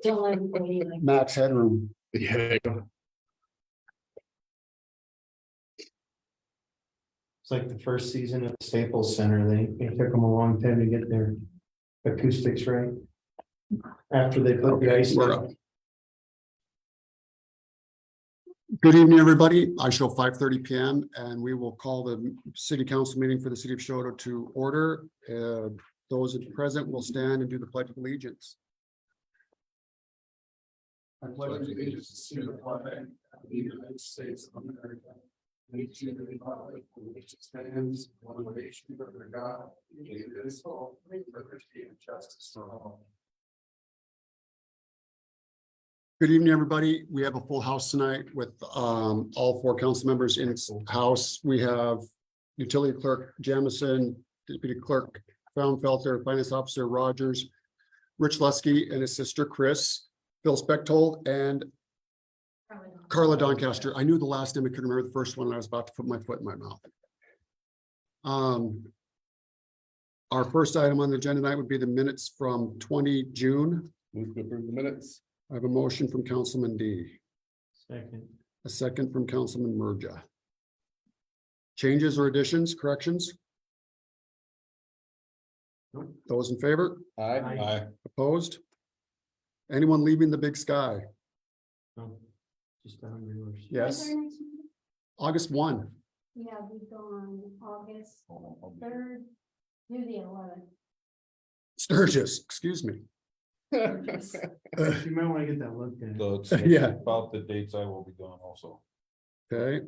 Don't let anybody like. Max headroom. Yeah. It's like the first season at Staples Center. It took them a long time to get their acoustics right. After they put the ice We're up. up. Good evening, everybody. I show 5:30 p.m. and we will call the city council meeting for the city of Choteau to order. Those present will stand and do the pledge of allegiance. I pledge allegiance to the flag of the United States of America, and to the republic for which it stands, one nation under God, indivisible, with liberty and justice for all. Good evening, everybody. We have a full house tonight with all four council members in its house. We have utility clerk Jamison, deputy clerk Fraunfelter, finance officer Rogers, Rich Lusky and his sister Chris, Phil Spechtold, and Carla Doncaster. I knew the last name. I couldn't remember the first one. I was about to put my foot in my mouth. Our first item on the agenda tonight would be the minutes from 20 June. Move to approve the minutes. I have a motion from Councilman D. Second. A second from Councilman Merja. Changes or additions, corrections? Nope. Those in favor? Aye. Aye. Opposed? Anyone leaving the big sky? No, just a hungry horse. Yes. August 1. Yeah, we go on August 3rd through the 11th. Sturgis, excuse me. You might want to get that looked at. So it's Yeah. about the dates I will be gone also. Okay,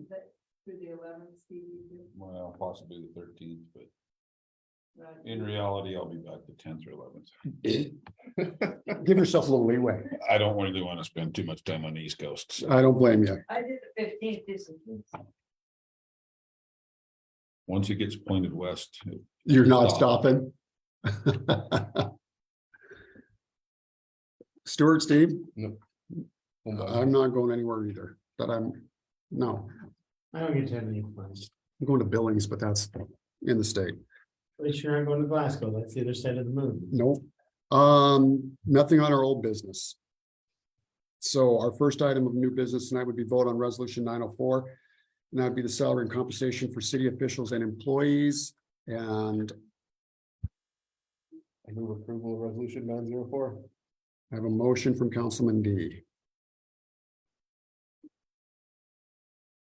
Through the 11th, Steve, you Well, possibly the 13th, but do. in reality, I'll be back the 10th or 11th. give yourself a little leeway. I don't really want to spend too much time on the East Coast. So I don't blame you. I did the 15th, this is. once it gets pointed west, You're not Stop. stopping. Stuart, Steve? Nope. I'm not going anywhere either, but no, I don't get to have any plans. I'm going to Billings, but that's in the state. At least you're not going to Glasgow. That's the other side of the moon. Nope. Nothing on our old business. So our first item of new business tonight would be vote on resolution 904. And that'd be the salary and compensation for city officials and employees. And I move approval of resolution 904. I have a motion from Councilman D.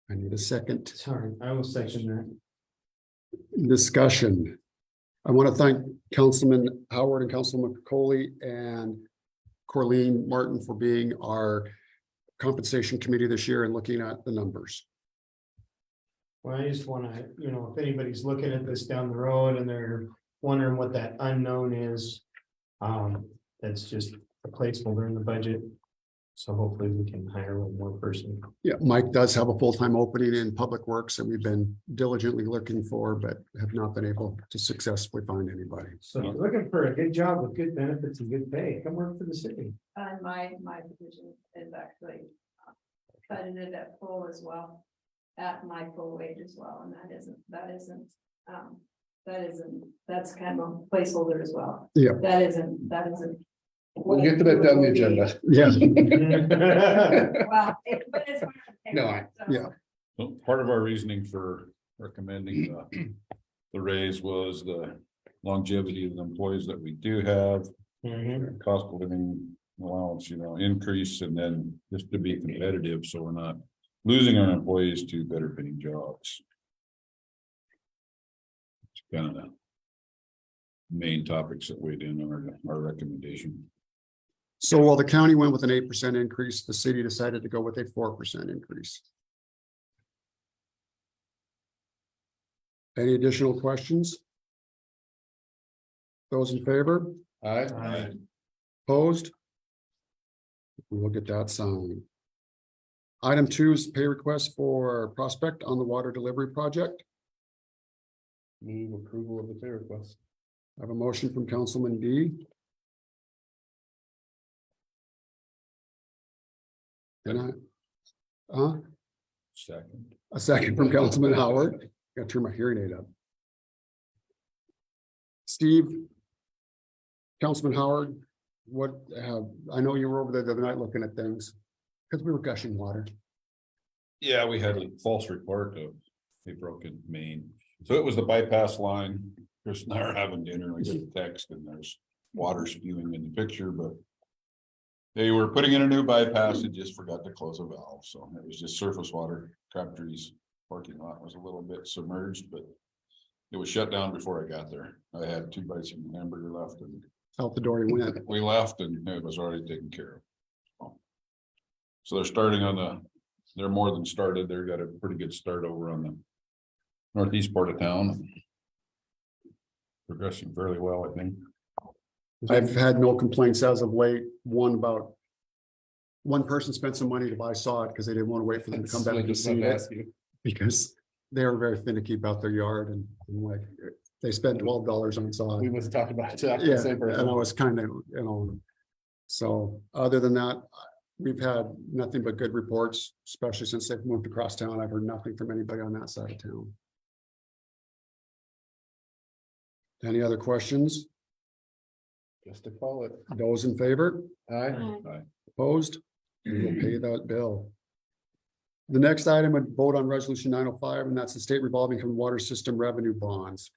I need a second. Sorry, I will second that. Discussion. I want to thank Councilman Howard and Councilman McCauley and Corleen Martin for being our compensation committee this year and looking at the numbers. Well, I just want to, if anybody's looking at this down the road and they're wondering what that unknown is, that's just a placeholder in the budget. So hopefully we can hire one more person. Yeah, Mike does have a full-time opening in Public Works and we've been diligently looking for, but have not been able to successfully find anybody. So if you're looking for a good job with good benefits and good pay, come work for the city. And my position is actually budgeted at full as well, at my full wage as well, and that's kind of a placeholder as well. Yeah. That isn't. We'll get to that down the agenda. Yeah, Well, but it's. No, yeah. Well, part of our reasoning for recommending the raise was the longevity of the employees that we do have, Mhm. cost of living allowance, increase, and then just to be competitive, so we're not losing our employees to better paying jobs. It's kind of the main topics that weighed in on our recommendation. So while the county went with an 8% increase, the city decided to go with a 4% increase. Any additional questions? Those in favor? Aye. Opposed? We'll get that signed. Item 2 is pay request for Prospect on the water delivery project. Move approval of the pay request. I have a motion from Councilman D. And Second. a second from Councilman Howard. Got to turn my hearing aid up. Steve, Councilman Howard, what, I know you were over there the other night looking at things, because we were gushing water. Yeah, we had a false report of a broken main. So it was the bypass line. Chris and I are having dinner. I get a text and there's water spewing in the picture, but they were putting in a new bypass and just forgot to close a valve. So it was just surface water. Crabtree's parking lot was a little bit submerged, but it was shut down before I got there. I had 2 bites of hamburger left and Out the door he went. we left and it was already taken care of. So they're starting on they're more than started. They've got a pretty good start over on the northeast part of town. Progressing fairly well, I think. I've had no complaints as of late. One person spent some money to buy sod because they didn't want to wait for them to come back and seed it, because they were very finicky about their yard and like, they spent $12 on sod. We must talk about it. Yeah, and I was kind of, so other than that, we've had nothing but good reports, especially since they've moved across town. I've heard nothing from anybody on that side of town. Any other questions? Just to call it. Those in favor? Aye. Opposed? We will pay that bill. The next item would vote on resolution 905, and that's the state revolving fund water system revenue bonds.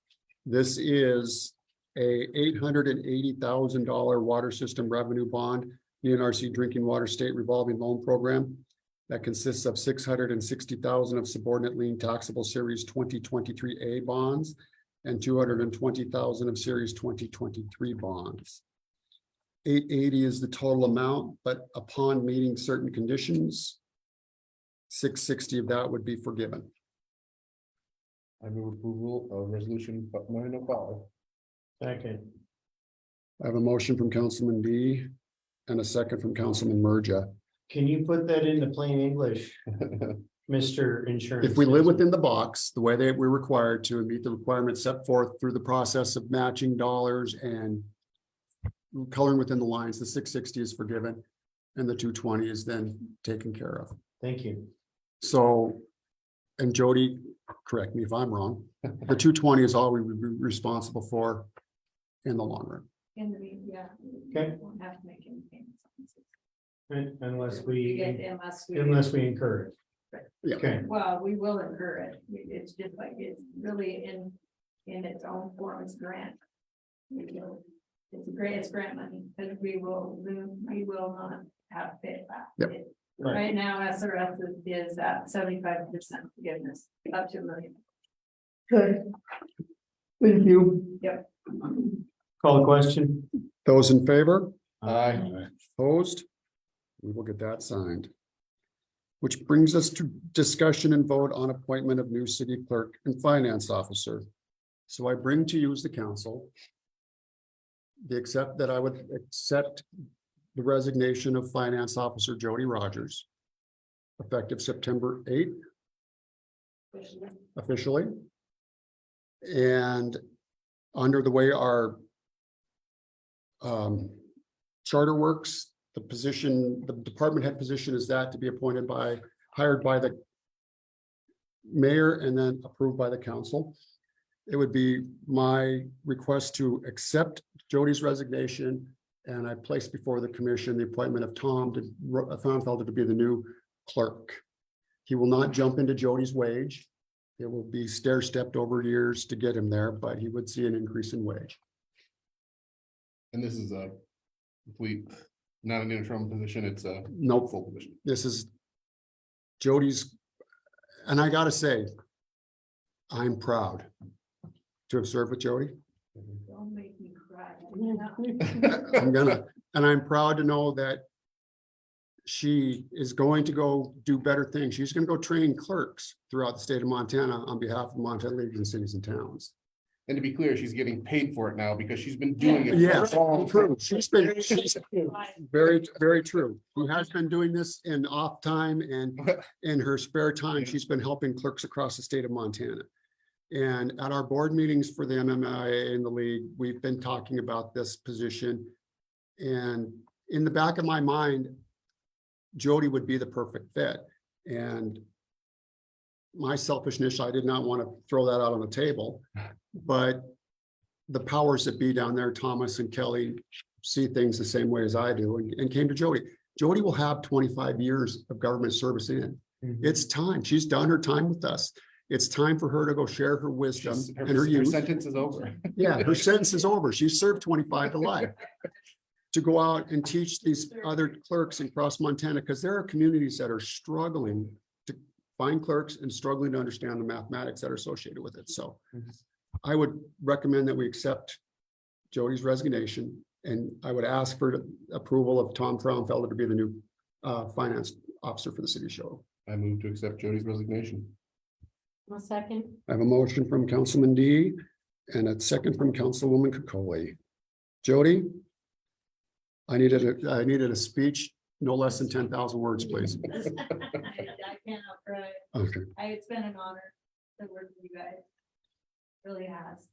This is a $880,000 water system revenue bond, the NRC Drinking Water State Revolving Loan Program. That consists of $660,000 of subordinate lien taxable series 2023A bonds and $220,000 of series 2023 bonds. 880 is the total amount, but upon meeting certain conditions, 660 of that would be forgiven. I move approval of resolution 905. Second. I have a motion from Councilman D and a second from Councilman Merja. Can you put that into plain English, Mr. Insurance? If we live within the box, the way that we're required to and meet the requirements set forth through the process of matching dollars and coloring within the lines, the 660 is forgiven and the 220 is then taken care of. Thank you. So, and Jody, correct me if I'm wrong, the 220 is all we would be responsible for in the long run. In the mean, yeah. Okay. Won't have to make any payments. Unless Unless we incur it. Yeah. Okay, Well, we will incur it. It's just like, it's really in its own form, it's grant. It's grant money, because we will not have to pay it back. Yep. Right now, SRF is at 75% forgiveness, up to $1 million. okay. Thank you. Yep. Call the question. Those in favor? Aye. Opposed? We will get that signed. Which brings us to discussion and vote on appointment of new city clerk and finance officer. So I bring to you as the council I would accept the resignation of finance officer Jody Rogers, effective September 8th, officially. And under the way our charter works, the department head position is that to be hired by the mayor and then approved by the council. It would be my request to accept Jody's resignation, and I place before the commission the appointment of Tom Thonfelder to be the new clerk. He will not jump into Jody's wage. It will be stair-stepped over years to get him there, but he would see an increase in wage. And this is a complete, not an interim position, it's a Nope. full position. This is Jody's, and I gotta say, I'm proud to have served with Jody. Don't make me cry. And I'm proud to know that she is going to go do better things. She's gonna go train clerks throughout the state of Montana on behalf of Montana Legion cities and towns. And to be clear, she's getting paid for it now because she's been doing it. Yeah, for a long true. time. She's very, very true. She has been doing this in off time and in her spare time. She's been helping clerks across the state of Montana. And at our board meetings for the MMIA and the league, we've been talking about this position. And in the back of my mind, Jody would be the perfect fit. And my selfishness, I did not want to throw that out on the table, but the powers that be down there, Thomas and Kelly, see things the same way as I do and came to Jody. Jody will have 25 years of government service in. It's time. She's done her time with us. It's time for her to go share her wisdom and her Her youth. sentence is over. Yeah, her sentence is over. She served 25 to life. To go out and teach these other clerks in cross Montana, because there are communities that are struggling to find clerks and struggling to understand the mathematics that are associated with it. So I would recommend that we accept Jody's resignation, and I would ask for approval of Tom Frauenfelder to be the new finance officer for the city of Choteau. I move to accept Jody's resignation. A second. I have a motion from Councilman D and a second from Councilwoman Kokoli. Jody? I needed a speech, no less than 10,000 words, please. I cannot cry. Okay. It's been an honor to work with you guys. Really has.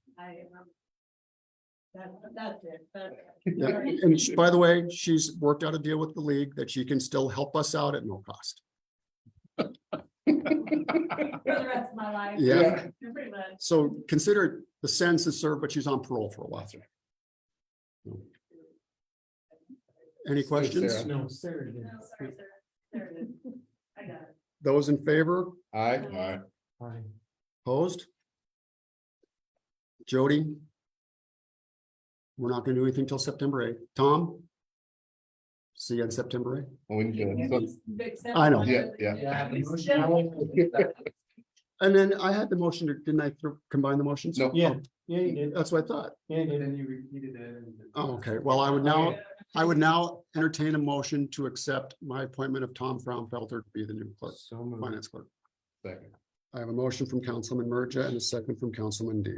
That's it. Yeah, and by the way, she's worked out a deal with the league that she can still help us out at no cost. For the rest of my life. Yeah. Pretty much. So consider it the sentence is served, but she's on parole for a while. Any questions? Sarah. No, Sarah did. No, sorry, sir. There it is. I got it. Those in favor? Aye. Aye. Aye. Opposed? Jody? We're not gonna do anything till September 8th. Tom? See you on September 8th. Well, we need to- so- I know. Yeah. And then I had the motion, didn't I combine the motions? No. Yeah, yeah, you did. That's what I thought. Yeah, you did. And you repeated it. Oh, okay. Well, I would now entertain a motion to accept my appointment of Tom Frauenfelder to be the new clerk, So moved. finance clerk. Second. I have a motion from Councilman Merja and a second from Councilman D.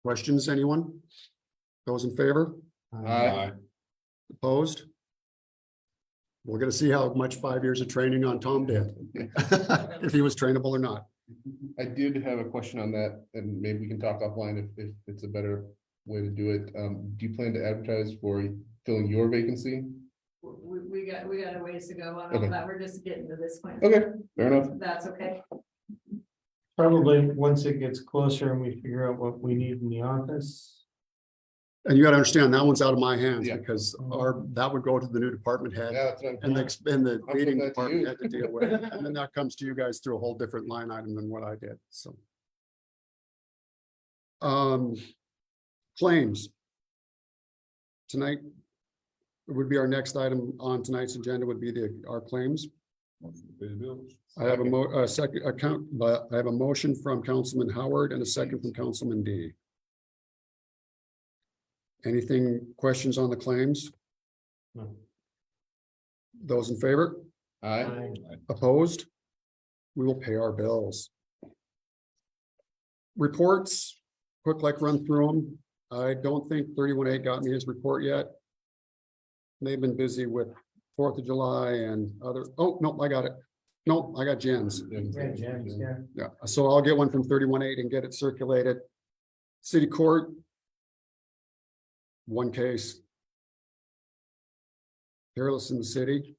Questions, anyone? Those in favor? Aye. Opposed? We're gonna see how much 5 years of training on Tom did. If he was trainable or not. I did have a question on that, and maybe we can talk offline if it's a better way to do it. Do you plan to advertise for filling your vacancy? We got a ways to go on all Okay. that. We're just getting to this point. Okay, fair enough. That's okay. Probably once it gets closer and we figure out what we need in the office. And you gotta understand, that one's out of my hands Yeah. because that would go to the new department head. Yeah, that's what And the I'll put meeting that to department you. had to deal with it. And then that comes to you guys through a whole different line item than what I did, so. Claims. Tonight would be our next item on tonight's agenda would be our claims. Motion to pay the bills. I have a second account, but I have a motion from Councilman Howard and a second from Councilman D. Anything, questions on the claims? No. Those in favor? Aye. Opposed? We will pay our bills. Reports, quick run through them. I don't think 31A got me his report yet. They've been busy with 4th of July and other, oh, no, I got it. No, I got Jen's. Yeah, James, yeah. Yeah, so I'll get one from 31A and get it circulated. City Court. One case. Careless in the city.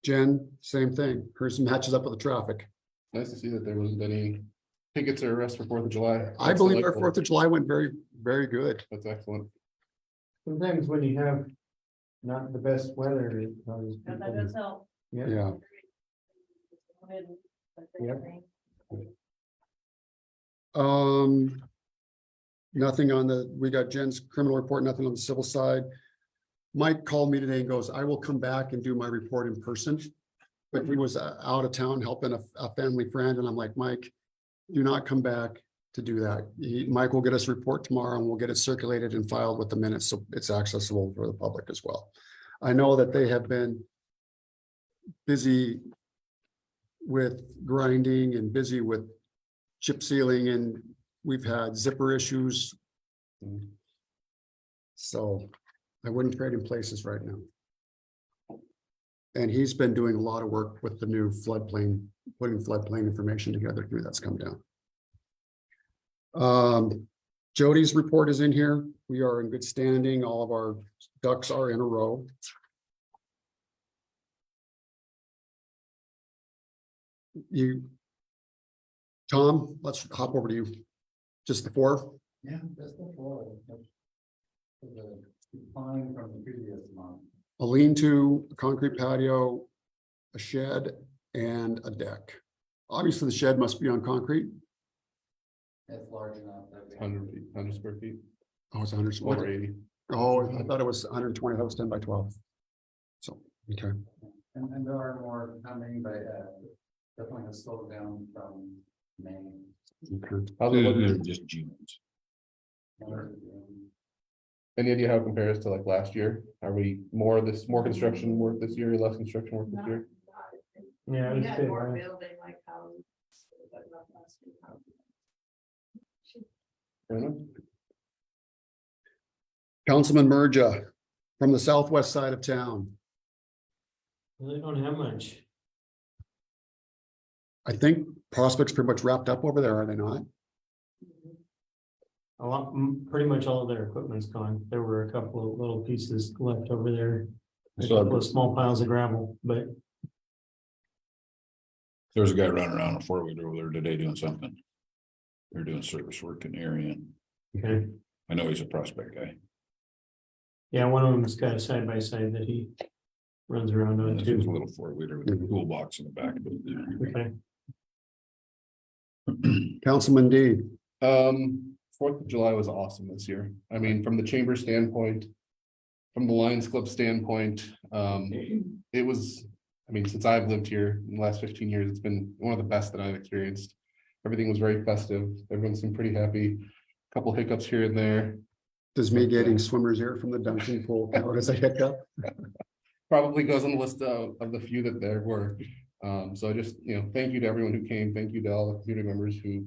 Jen, same thing. Hers matches up with the traffic. Nice to see that there wasn't any tickets or arrests for 4th of July. I That's believe our delightful. 4th of July went very, very good. That's excellent. Sometimes when you have not the best weather, it causes That people does to- help. Yeah. Yeah. Yep. Nothing on we got Jen's criminal report, nothing on the civil side. Mike called me today and goes, I will come back and do my report in person. But he was out of town helping a family friend, and I'm like, Mike, do not come back to do that. Mike will get us a report tomorrow and we'll get it circulated and filed with the minutes, so it's accessible for the public as well. I know that they have been busy with grinding and busy with chip sealing, and we've had zipper issues. So I wouldn't trade in places right now. And he's been doing a lot of work with the new floodplain, putting floodplain information together too. That's come down. Jody's report is in here. We are in good standing. All of our ducks are in a row. Tom, let's hop over to you. Just the 4. Yeah, that's the floor. The decline from the previous month. A lean-to, a concrete patio, a shed, and a deck. Obviously, the shed must be on concrete. It's large enough that. 100 square feet, Oh, it's 100 over square. 80. Oh, I thought it was 120. That was 10 by 12. So, okay. And there are more coming, but definitely has slowed down from May. Okay. How's it They're look? just June's. Any idea how it compares to like last year? Are we more construction work this year, less construction work this Not- year? not- Yeah, I We would had say, more building like houses. But not last year. Fair enough. Councilman Merja from the southwest side of town. they don't have much. I think Prospect's pretty much wrapped up over there, are they not? A lot, pretty much all of their equipment's gone. There were a couple of little pieces left over there. A So- couple of small piles of gravel, but There's a guy running around a four-wheeler over there today doing something. They're doing service work in the area. okay. I know he's a Prospect guy. Yeah, one of them's got a side by side that he runs around on It's a too. little four-wheeler with a toolbox in the back. Okay, Councilman D. 4th of July was awesome this year. I mean, from the chamber standpoint, from the Lions Club standpoint, it was, I mean, since I've lived here in the last 15 years, it's been one of the best that I've experienced. Everything was very festive. Everyone seemed pretty happy. Couple hiccups here and there. Does me getting swimmer's ear from the dunking pool count as a hiccup? Probably goes on the list of the few that there were. So I just, thank you to everyone who came. Thank you to all the community members who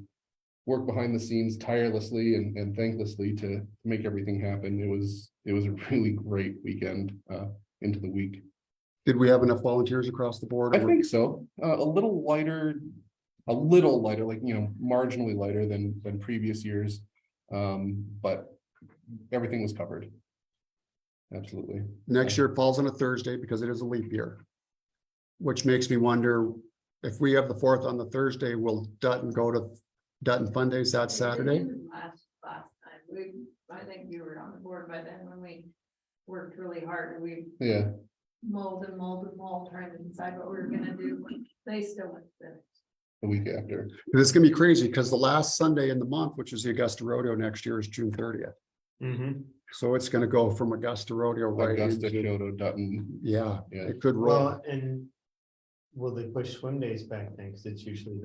worked behind the scenes tirelessly and thanklessly to make everything happen. It was a really great weekend into the week. Did we have enough volunteers across the board? I think so. A little lighter, like, marginally lighter than previous years. But everything was covered. Absolutely. Next year falls on a Thursday because it is a leap year. Which makes me wonder if we have the 4th on the Thursday, will Dutton go to Dutton Fun Days that Saturday? Last time, I think you were on the board by then when we worked really hard, we Yeah. mold, trying to decide what we were gonna do, they still went there. The week after. And it's gonna be crazy because the last Sunday in the month, which is the Augusta Rodeo next year, is June 30th. So it's gonna go from Augusta Rodeo right Augusta, into, Choteau, Dutton. yeah, Yeah. it could roll. well, and will they push swim days back then? Cause it's usually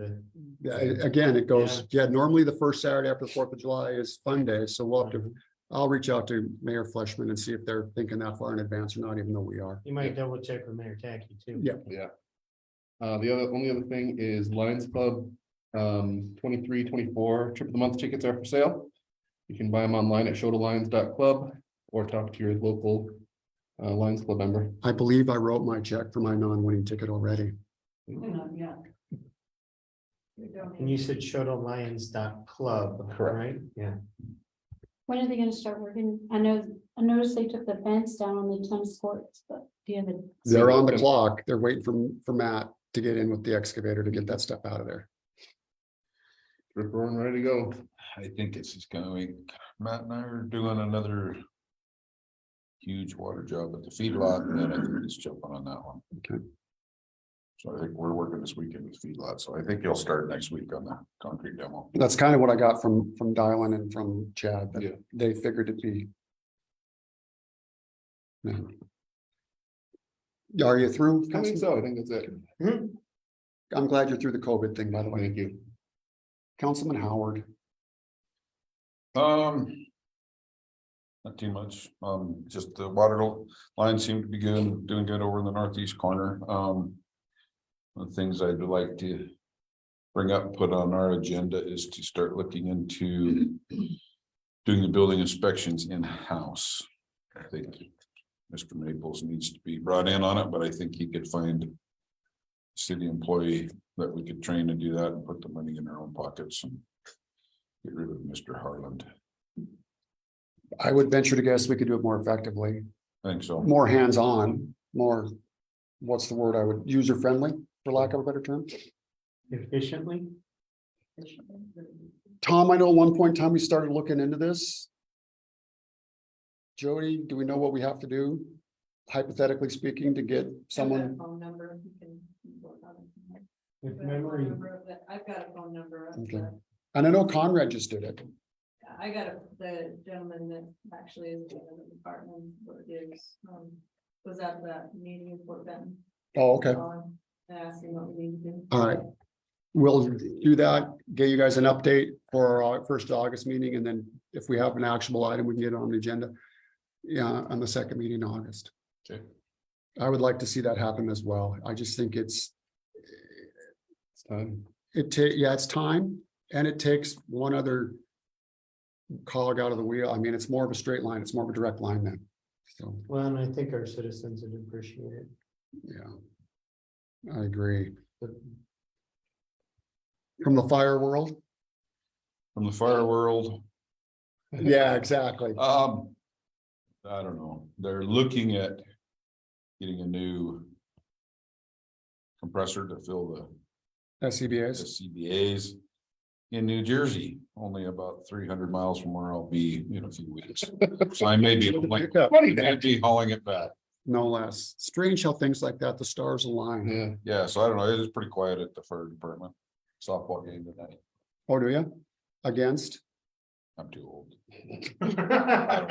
Yeah, again, it goes, yeah, normally the first Saturday after the 4th of July is Fun Day, so we'll have to, I'll reach out to Mayor Fleshman and see if they're thinking that far in advance or not, even though we are. You might double check with Mayor Tacky too. Yeah. Yeah. The only other thing is Lions Club, 23-24 trip of the month tickets are for sale. You can buy them online at showtolions.club or talk to your local Lions Club member. I believe I wrote my check for my non-winning ticket already. Yeah. And you said showtolions.club, Correct. right? Yeah. When are they gonna start working? I noticed they took the fence down on the tennis courts, but do you have a? They're on the clock. They're waiting for Matt to get in with the excavator to get that stuff out of there. Rip roaring, ready to go. I think it's just going, Matt and I are doing another huge water job at the feedlot, and then I think he's jumping on that one. Okay. So I think we're working this weekend with feedlot, so I think he'll start next week on the concrete demo. That's kind of what I got from Dylan and from Chad, that Yeah. they figured it'd be. Yeah. Are you through? I think so. I think that's it. I'm glad you're through the COVID thing, by the way. Thank you. Councilman Howard. Not too much, just the water lines seem to be good, doing good over in the northeast corner. One of the things I'd like to bring up, put on our agenda is to start looking into doing the building inspections in-house. I think Mr. Maples needs to be brought in on it, but I think he could find a city employee that we could train to do that and put the money in our own pockets and get rid of Mr. Harland. I would venture to guess we could do it more effectively, I think so. more hands-on, more, what's the word I would, user-friendly, for lack of a better term. Efficiently. Tom, I know at one point in time we started looking into this. Jody, do we know what we have to do? Hypothetically speaking, to get I've got a someone, phone number, you can work on it. If I've got a phone memory, number of the- I've got a phone number of Okay. the, and I know Conrad just did it. I got the gentleman that actually is in the department, or is, was at the meeting in Fort Benton. Oh, okay, And asked him what we need to do. all right. We'll do that, get you guys an update for our first August meeting, and then if we have an actionable item, we can get it on the agenda. Yeah, on the second meeting in August. Okay. I would like to see that happen as well. I just think it's time. it's time, and it takes one other cog out of the wheel. I mean, it's more of a straight line, it's more of a direct line then. So, well, and I think our citizens would appreciate it. yeah. I agree. From the fire world? From the fire world, Yeah, exactly. I don't know, they're looking at getting a new compressor to fill the SCBA's. CBAs in New Jersey, only about 300 miles from where I'll be in a few weeks. So I may be like, I'd be hauling it back. No less. Strange how things like that, the stars align. Yeah, Yeah, so I don't know, it is pretty quiet at the fire department. Softball game tonight. Oh, do you? Against? I'm too old. I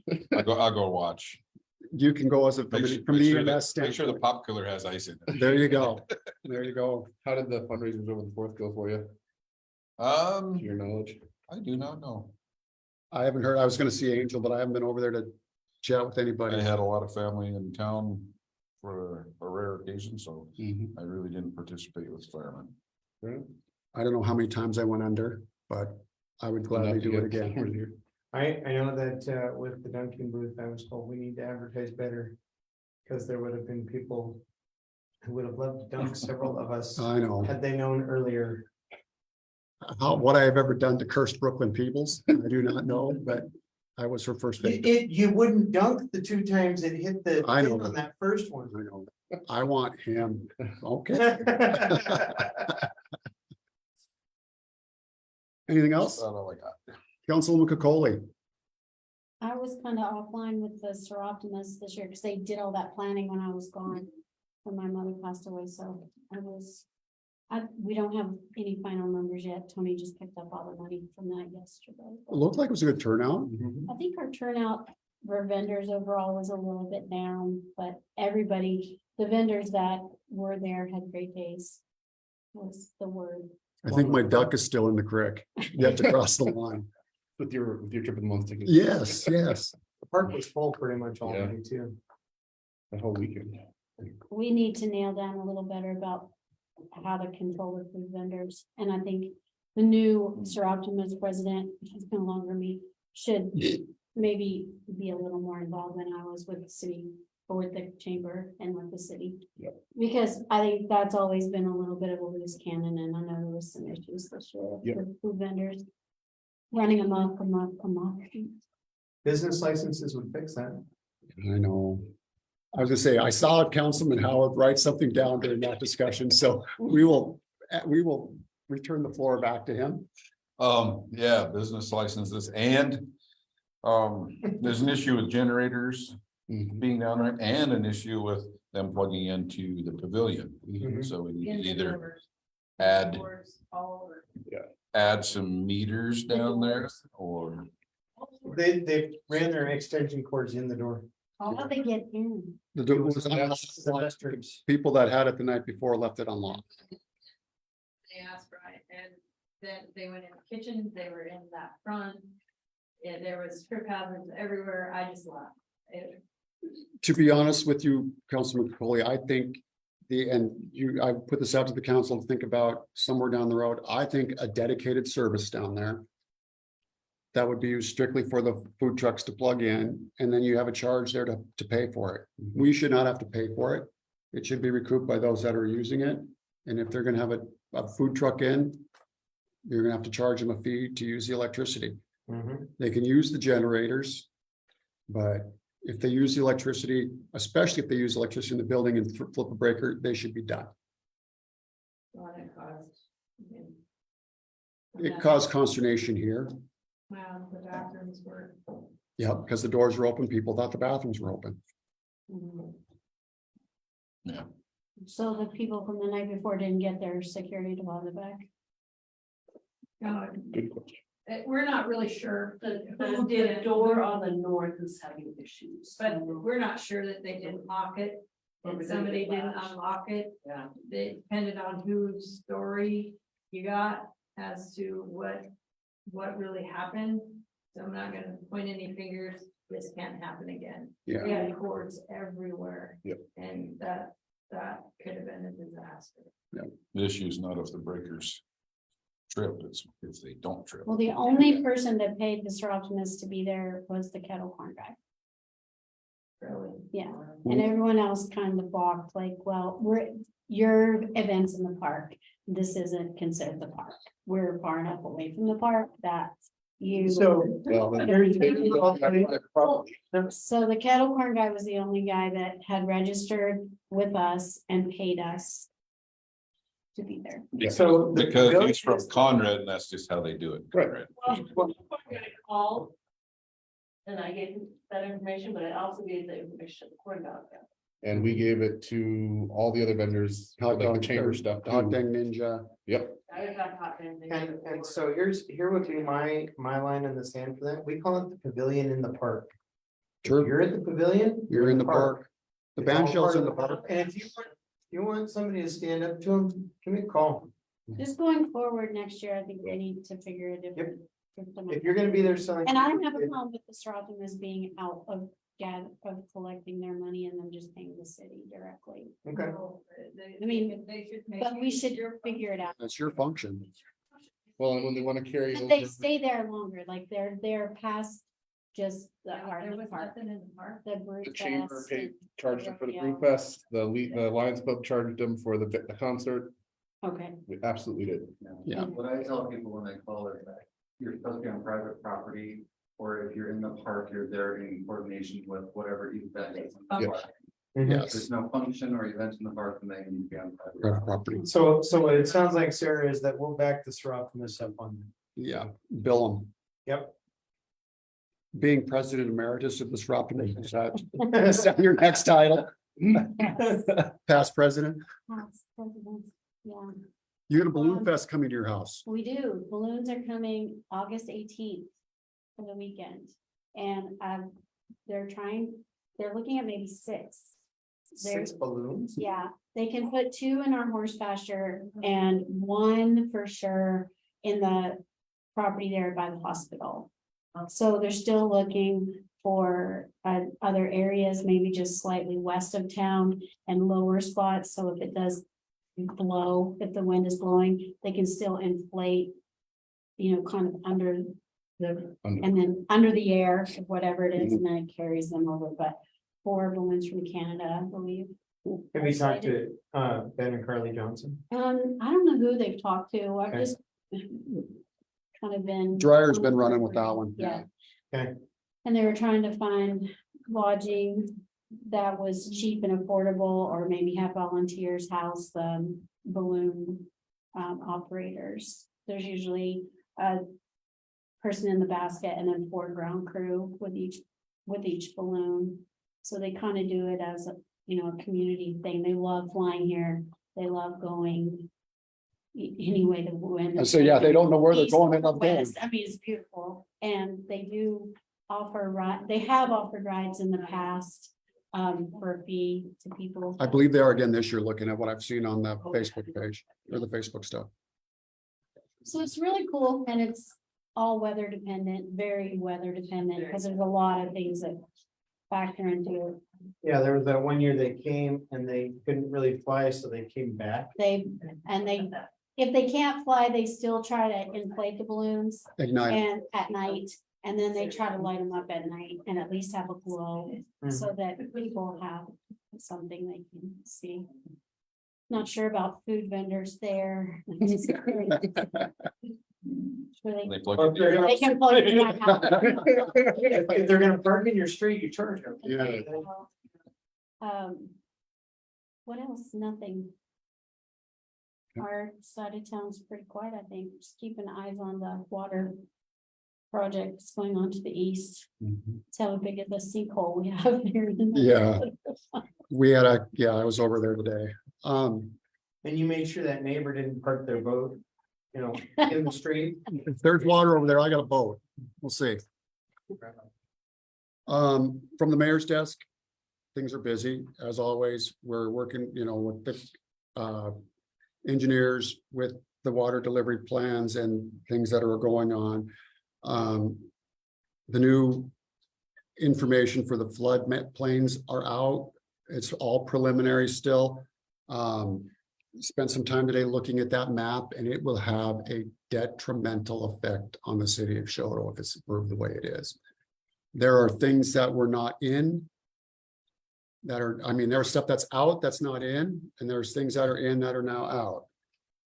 don't know. I'll go watch. You can go as a, from the EMS Make sure the standpoint. pop killer has ice in it. There you go. There you go. how did the fundraisers over the fourth go for you, to your knowledge? I do not know. I haven't heard, I was gonna see Angel, but I haven't been over there to chat with I anybody. had a lot of family in town for a rare occasion, so Mhm. I really didn't participate with firemen. Right. I don't know how many times I went under, but I would gladly Enough to do it get again. over here. I know that with the Dunkin' booth, I was told we need to advertise better. Because there would have been people who would have loved to dunk several of us I know. had they known earlier. What I have ever done to curse Brooklyn Peoples, I do not know, but I was her first victim. You wouldn't dunk the 2 times it hit the I know. pin on that first one. I know. I want him. Okay. Anything else? That's all I got. Councilwoman Cocoli. I was kind of offline with the Sir Optimus this year because they did all that planning when I was gone. When my mother passed away, so we don't have any final numbers yet. Tony just picked up all the money from that yesterday. It looked like it was a good turnout. I think our turnout for vendors overall was a little bit down, but everybody, the vendors that were there had great days. Was the word. I think my duck is still in the creek. You have to cross the line. With your trip of the month ticket. Yes, yes. The park was full pretty much all Yeah. day too. That whole weekend. We need to nail down a little better about how to control the food vendors. And I think the new Sir Optimus president, he's been longer me, should maybe be a little more involved than I was with the city or with the chamber and with the city. Yep. Because I think that's always been a little bit of a loose cannon, and I know there was some issues this year Yep. with food vendors running amok. Business licenses would fix that. I know. I was gonna say, I saw Councilman Howard write something down during that discussion, so we will return the floor back to him. Yeah, business licenses and there's an issue with generators Mhm. being down there and an issue with them plugging into the pavilion. Mhm. So we need to either Doors, add, doors, all over. add some meters down there or. They ran their extension cords in the door. How they get in? The door was unlocked. Investors. People that had it the night before left it unlocked. They asked, right, and then they went in the kitchen, they were in that front. Yeah, there was trip hazards everywhere, I just laughed. To be honest with you, Councilman Coley, I think I put this out to the council to think about somewhere down the road. I think a dedicated service down there that would be used strictly for the food trucks to plug in, and then you have a charge there to pay for it. We should not have to pay for it. It should be recouped by those that are using it. And if they're gonna have a food truck in, you're gonna have to charge them a fee to use the electricity. Mhm. They can use the generators. But if they use the electricity, especially if they use electricity in the building and flip a breaker, they should be done. What it cost. it caused consternation here. Wow, the bathrooms were. Yeah, because the doors were open, people thought the bathrooms were open. Mhm. Yeah. So the people from the night before didn't get their security deposit back? Good question. We're not really sure. The door on the north is having issues. But we're not sure that they didn't lock it. And somebody didn't unlock it. Yeah. They depended on whose story you got as to what really happened. So I'm not gonna point any fingers. This can't happen again. Yeah. We had cords everywhere. Yep. And that could have been a disaster. The issue is not if the breakers trip, it's if they don't trip. Well, the only person that paid Mr. Optimus to be there was the kettle corn guy. Really. Yeah, and everyone else kind of balked, like, well, your event's in the park. This isn't considered the park. We're far enough away from the park that you. So. Well, then- So the kettle corn guy was the only guy that had registered with us and paid us to be there. So. the Because village he's from is- Conrad and that's just how they do it. Right. Well, I called. And I gave him that information, but I also gave the information to the court about that. And we gave it to all the other vendors, Hot like the dog, chamber stuff. Hot too. dog Ninja. Yep, I got caught in. And so here would be my line in the sand for that. We call it the pavilion in the park. If Sure. You're at the pavilion. You're in the park. The It's all band shell's part in the of park. And if you want somebody to stand up to them, give me a call. Just going forward next year, I think we need to figure a different. If you're gonna be there selling. And I don't have a problem with the Optimus being out of collecting their money and then just paying the city directly. Okay. I mean, They should make. But we should figure it out. That's your function. well, and when they want to carry But they over, stay there longer, like they're past just the Yeah, heart there of the was park. nothing in the park. The brew the chamber fest paid, and- charged them for the Yeah. brew fest, the Lions Club charged them for the concert. Okay, We absolutely did. Yeah. What I tell people when they call is that you're supposed to be on private property, or if you're in the park, you're there in coordination with whatever event is. in the Yeah. park. If Yes, there's no function or event in the park, then they need to be on private. private property. property. So what it sounds like, Sarah, is that we'll back the Optimus up on. Yeah, bill them. Yep. Being president emeritus of this Optimus, is that your next title? yes. Past president? Past presidents, yeah, You got a balloon fest coming to your house. we do. Balloons are coming August 18th for the weekend. And they're looking at maybe 6. Six balloons? Yeah, they can put 2 in our horse pasture and 1 for sure in the property there by the hospital. So they're still looking for other areas, maybe just slightly west of town and lower spots. So if it does blow, if the wind is blowing, they can still inflate, kind of under the, and then under the air, whatever it is, and then it carries them over. But 4 balloons from Canada, I believe. Have you talked to Ben and Carly Johnson? I don't know who they've talked to. I've Okay. just kind of been. Dryer's been running with that one. Yeah. Okay. And they were trying to find lodging that was cheap and affordable, or maybe have volunteers house the balloon operators. There's usually a person in the basket and then 4 ground crew with each balloon. So they kind of do it as a community thing. They love flying here. They love going anyway, the wind. So yeah, they don't know where they're East going. They or love going. west. I mean, it's beautiful, and they do offer they have offered rides in the past for a fee to people. I believe they are again this year, looking at what I've seen on the Facebook page or the Facebook stuff. So it's really cool, and it's all weather dependent, very weather dependent, because there's a lot of things that factor into it. Yeah, there was that one year they came and they couldn't really fly, so they came back. If they can't fly, they still try to inflate the balloons Ignite. and at night, and then they try to light them up at night and at least have a glow so that people have something they can see. Not sure about food vendors there. Really, They plug it in. they can plug it in my house. If they're gonna park in your street, you charge them. Yeah. What else? Nothing. our side of town's pretty quiet, I think, just keeping eyes on the water projects going on to the east. Mhm. It's how big of a sinkhole we have here. Yeah. We had I was over there today. And you made sure that neighbor didn't park their boat, you know, in the street. If there's water over there, I got a boat. We'll see. From the mayor's desk, things are busy as always. We're working, with the engineers, with the water delivery plans and things that are going on. The new information for the flood plains are out. It's all preliminary still. Spent some time today looking at that map, and it will have a detrimental effect on the city of Choteau if it's approved the way it is. There are things that were not in that are, there's stuff that's out that's not in, and there's things that are in that are now out.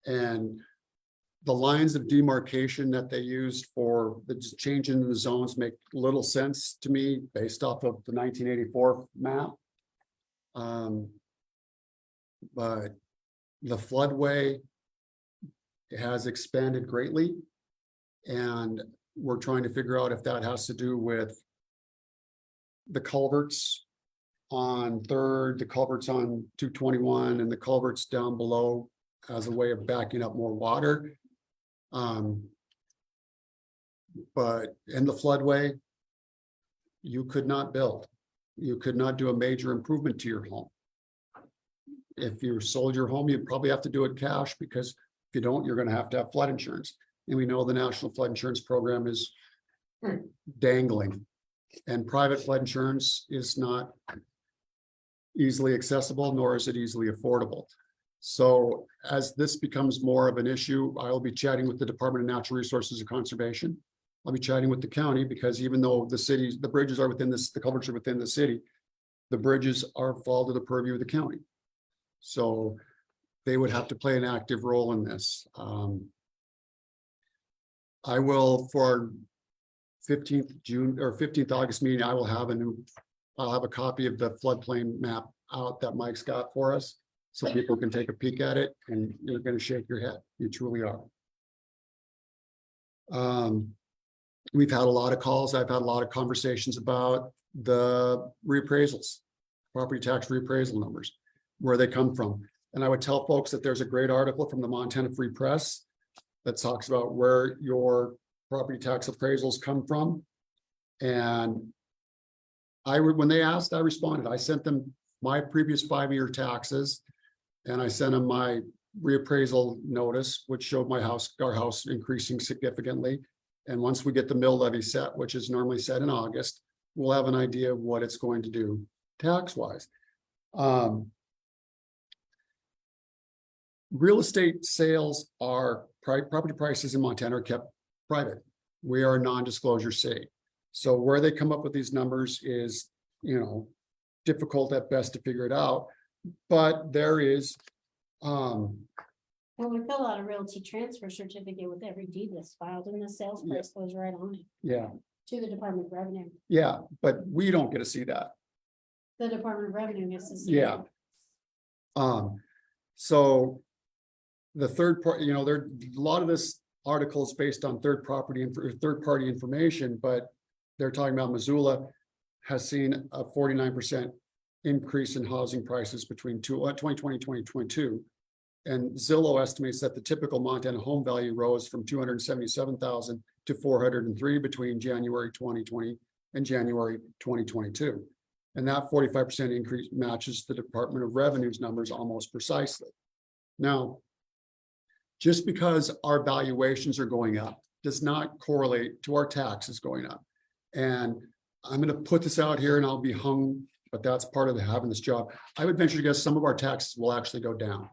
And the lines of demarcation that they used for the change in the zones make little sense to me based off of the 1984 map. But the floodway has expanded greatly, and we're trying to figure out if that has to do with the culverts on 3rd, the culverts on 221, and the culverts down below as a way of backing up more water. But in the floodway, you could not build. You could not do a major improvement to your home. If you sold your home, you'd probably have to do it cash, because if you don't, you're going to have flood insurance. And we know the National Flood Insurance Program is dangling, and private flood insurance is not easily accessible, nor is it easily affordable. So as this becomes more of an issue, I will be chatting with the Department of Natural Resources and Conservation. I'll be chatting with the county, because even though the bridges are within this, the culverts are within the city, the bridges fall to the purview of the county. So they would have to play an active role in this. I will, for our 15th June or 15th August meeting, I'll have a copy of the floodplain map out that Mike's got for us, so people can take a peek at it, and you're going to shake your head. You truly are. We've had a lot of calls. I've had a lot of conversations about the reappraisals, property tax reappraisal numbers, where they come from. And I would tell folks that there's a great article from the Montana Free Press that talks about where your property tax appraisals come from. And when they asked, I responded. I sent them my previous 5-year taxes, and I sent them my reappraisal notice, which showed our house increasing significantly. And once we get the mill levy set, which is normally set in August, we'll have an idea of what it's going to do tax-wise. Real estate sales property prices in Montana are kept private. We are a non-disclosure city. So where they come up with these numbers is, difficult at best to figure it out. But there is, Well, we fill out a realty transfer certificate with every deed that's filed, and the sales price goes right on it yeah, to the Department of Revenue. yeah, but we don't get to see that. The Department of Revenue gets to see. Yeah. So the third part, there a lot of this article is based on third party information, but they're talking about Missoula has seen a 49% increase in housing prices between 2020 and 2022. And Zillow estimates that the typical Montana home value rose from 277,000 to 403 between January 2020 and January 2022. And that 45% increase matches the Department of Revenue's numbers almost precisely. Now, just because our valuations are going up does not correlate to our taxes going up. And I'm going to put this out here, and I'll be hung, but that's part of having this job. I would venture to guess some of our taxes will actually go down.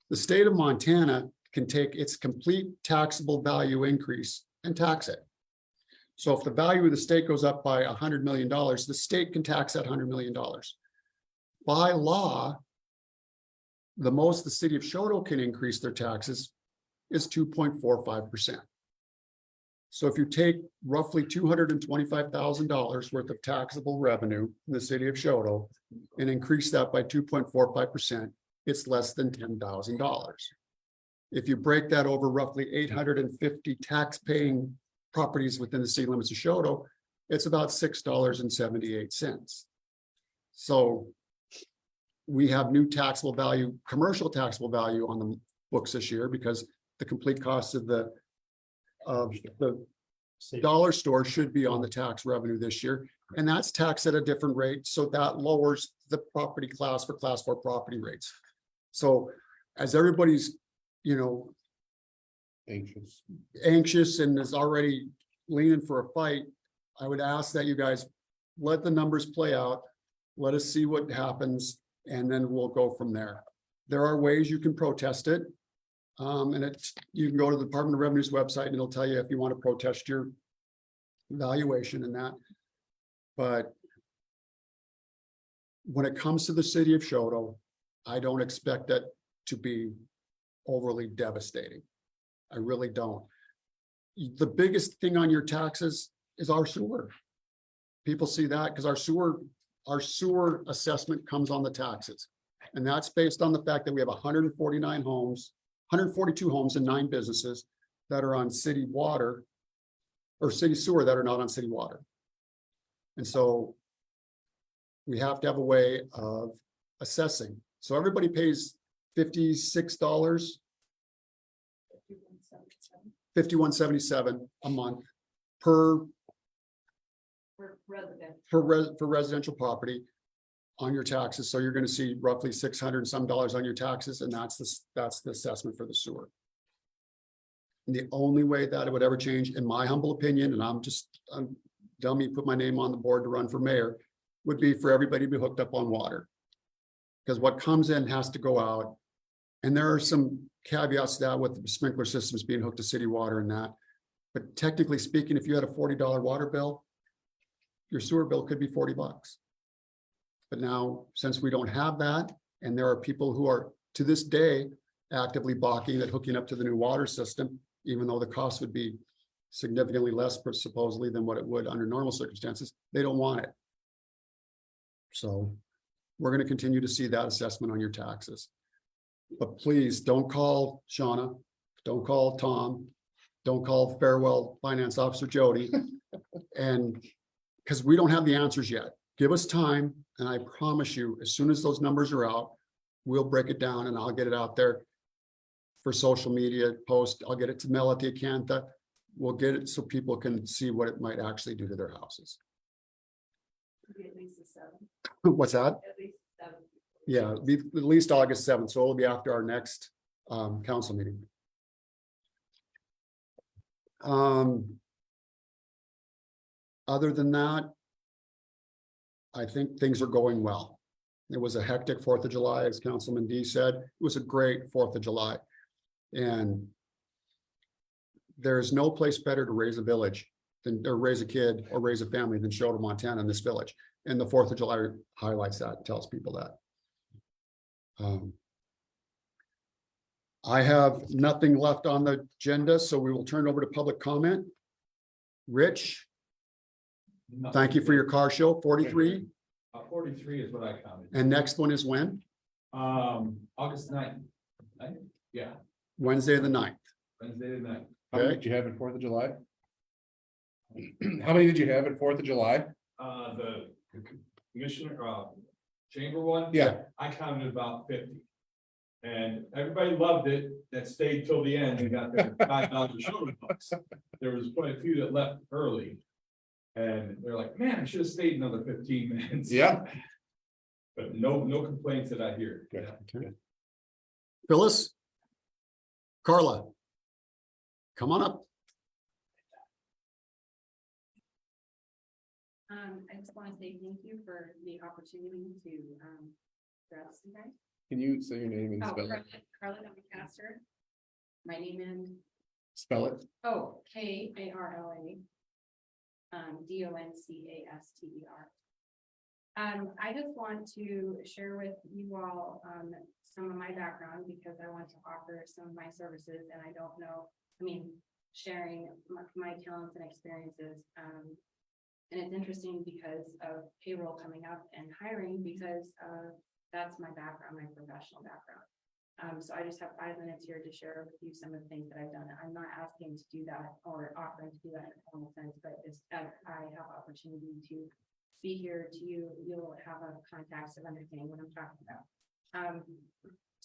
The state of Montana can take its complete taxable value increase and tax it. So if the value of the state goes up by $100 million, the state can tax that $100 million. By law, the most the city of Choteau can increase their taxes is 2.45%. So if you take roughly $225,000 worth of taxable revenue in the city of Choteau and increase that by 2.45%, it's less than $10,000. If you break that over roughly 850 tax-paying properties within the city limits of Choteau, it's about $6.78. So we have new taxable value, commercial taxable value on the books this year because the complete cost of the dollar store should be on the tax revenue this year. And that's taxed at a different rate. So that lowers the property class for class 4 property rates. So as everybody's, anxious and is already leaning for a fight, I would ask that you guys let the numbers play out. Let us see what happens, and then we'll go from there. There are ways you can protest it. You can go to the Department of Revenue's website and it'll tell you if you want to protest your valuation and that. But when it comes to the city of Choteau, I don't expect that to be overly devastating. I really don't. The biggest thing on your taxes is our sewer. People see that because our sewer assessment comes on the taxes. And that's based on the fact that we have 149 homes, 142 homes and 9 businesses that are on city water or city sewer that are not on city water. And so we have to have a way of assessing. So everybody pays $56, $51.77 a month per For resident. for residential property on your taxes. So you're going to see roughly $600 and some on your taxes, and that's the assessment for the sewer. And the only way that it would ever change, in my humble opinion, and I'm dummy, put my name on the board to run for mayor, would be for everybody to be hooked up on water. Because what comes in has to go out. And there are some caveats to that with the sprinkler systems being hooked to city water and that. But technically speaking, if you had a $40 water bill, your sewer bill could be $40. But now, since we don't have that, and there are people who are to this day actively balking at hooking up to the new water system, even though the cost would be significantly less supposedly than what it would under normal circumstances, they don't want it. So we're going to continue to see that assessment on your taxes. But please don't call Shauna, don't call Tom, don't call Farewell Finance Officer Jody. And because we don't have the answers yet. Give us time, and I promise you, as soon as those numbers are out, we'll break it down and I'll get it out there for social media post. I'll get it to Mel at the Acantha. We'll get it so people can see what it might actually do to their houses. At least 7. What's that? At least 7. Yeah, it'll be at least August 7th, so it'll be after our next council meeting. Other than that, I think things are going well. It was a hectic 4th of July, as Councilman D said. It was a great 4th of July. And there's no place better to raise a village than, or raise a kid or raise a family than Choteau, Montana, in this village. And the 4th of July highlights that, tells people that. I have nothing left on the agenda, so we will turn over to public comment. Rich, thank you for your car show, 43. 43 is what I counted. And next one is when? August 9th. Yeah, Wednesday the 9th. Wednesday the 9th. How many did you have at 4th of July? How many did you have at 4th of July? The commissioner, chamber one. Yeah. I counted about 50. And everybody loved it, that stayed till the end and got their $5 a shoulder bucks. There was quite a few that left early. And they're like, man, I should have stayed another 15 minutes. Yeah. But no complaints that I hear. Good. Okay. Phyllis? Carla? Come on up. I just want to say thank you for the opportunity to address you guys. Can you say your name and Oh, spell it? Carla Doncaster. My name is, Spell it. Karla. Doncaster. I just want to share with you all some of my background because I want to offer some of my services and I don't know, sharing my talents and experiences. And it's interesting because of payroll coming up and hiring because that's my background, my professional background. So I just have 5 minutes here to share with you some of the things that I've done. I'm not asking to do that or offering to do that in a formal sense, but as I have opportunity to be here to you, you'll have a context of understanding what I'm talking about.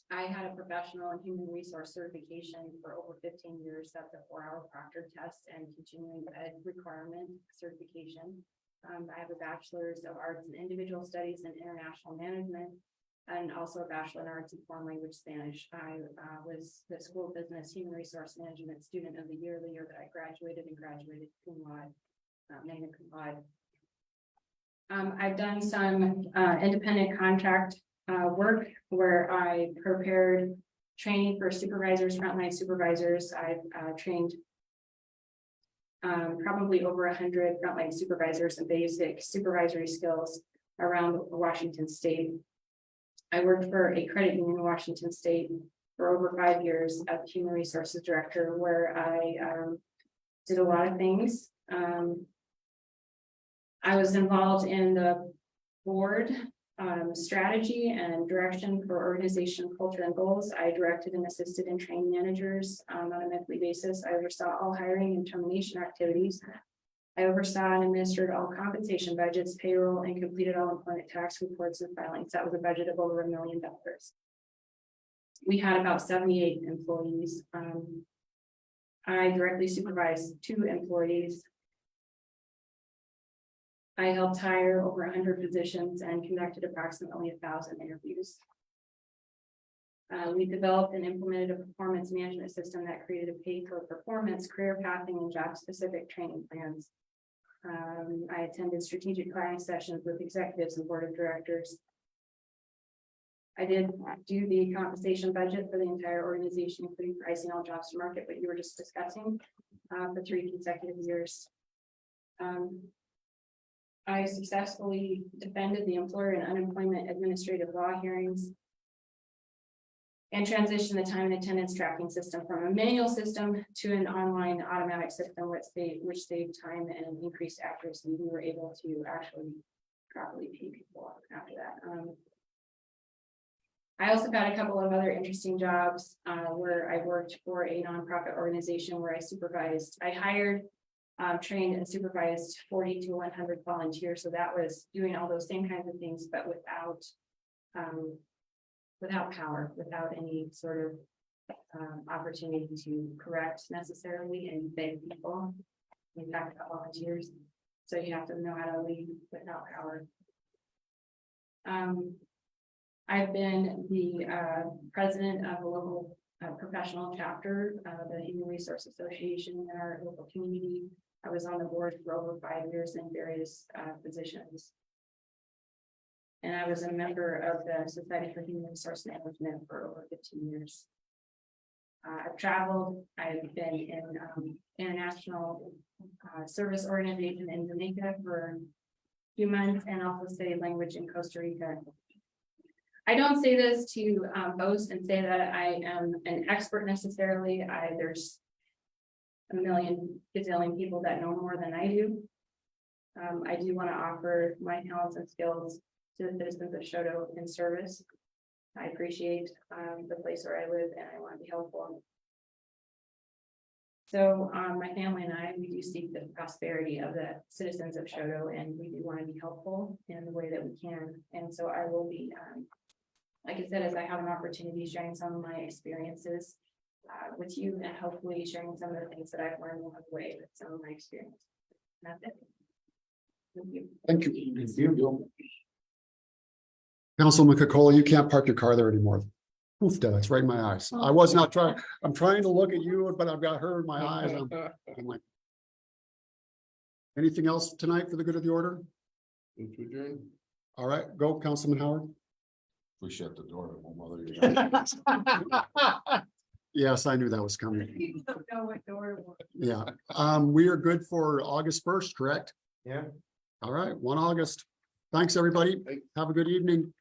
I had a professional and human resource certification for over 15 years. That's a 4-hour proctored test and continuing ed requirement certification. I have a bachelor's of arts in individual studies and international management, and also a bachelor in arts in foreign language Spanish. I was the School of Business Human Resource Management Student of the year that I graduated cum laude, magna cum laude. I've done some independent contract work where I prepared training for supervisors, frontline supervisors. I've trained probably over 100 frontline supervisors and basic supervisory skills around Washington State. I worked for a credit union in Washington State for over 5 years as human resources director, where I did a lot of things. I was involved in the board strategy and direction for organization culture and goals. I directed and assisted in training managers on a monthly basis. I oversaw all hiring and termination activities. I oversaw and administered all compensation budgets, payroll, and completed all employment tax reports and filings. That was a budget of over $1 million. We had about 78 employees. I directly supervised 2 employees. I helped hire over 100 positions and conducted approximately 1,000 interviews. We developed and implemented a performance management system that created a pay for performance, career pathing, and job-specific training plans. I attended strategic planning sessions with executives and board of directors. I did do the compensation budget for the entire organization, including pricing all jobs to market, but you were just discussing for 3 consecutive years. I successfully defended the employer and unemployment administrative law hearings and transitioned the time and attendance tracking system from a manual system to an online automatic system, which saved time and increased accuracy. We were able to actually properly pay people after that. I also got a couple of other interesting jobs where I worked for a nonprofit organization where I hired, trained and supervised 40 to 100 volunteers. So that was doing all those same kinds of things, but without power, without any sort of opportunity to correct necessarily and beg people. In fact, volunteers. So you have to know how to lead without power. I've been the president of a local professional chapter of the Human Resource Association in our local community. I was on the board for over 5 years in various positions. And I was a member of the Society for Human Resource Management for over 15 years. I've traveled. I've been in international service organization in Jamaica for a few months and also studied language in Costa Rica. I don't say this to boast and say that I am an expert necessarily. There's a million gazillion people that know more than I do. I do want to offer my talents and skills to the citizens of Choteau in service. I appreciate the place where I live and I want to be helpful. So my family and I, we do seek the prosperity of the citizens of Choteau, and we do want to be helpful in the way that we can. And so I will be, like I said, as I have an opportunity, sharing some of my experiences with you and hopefully sharing some of the things that I've learned along the way with some of my experience. And that's it. Thank you. Thank you. Thank you. Councilman Coca-Cola, you can't park your car there anymore. Oof, that's right in my eyes. I was not trying, I'm trying to look at you, but I've got her in my eyes. I'm like. Anything else tonight for the good of the order? Move to adjourn. All right, go, Councilman Howard. We shut the door, it won't bother you. Yes, I knew that was coming. People don't know what door it was. Yeah, we are good for August 1st, correct? Yeah. All right, 1 August. Thanks, everybody. Have a good evening.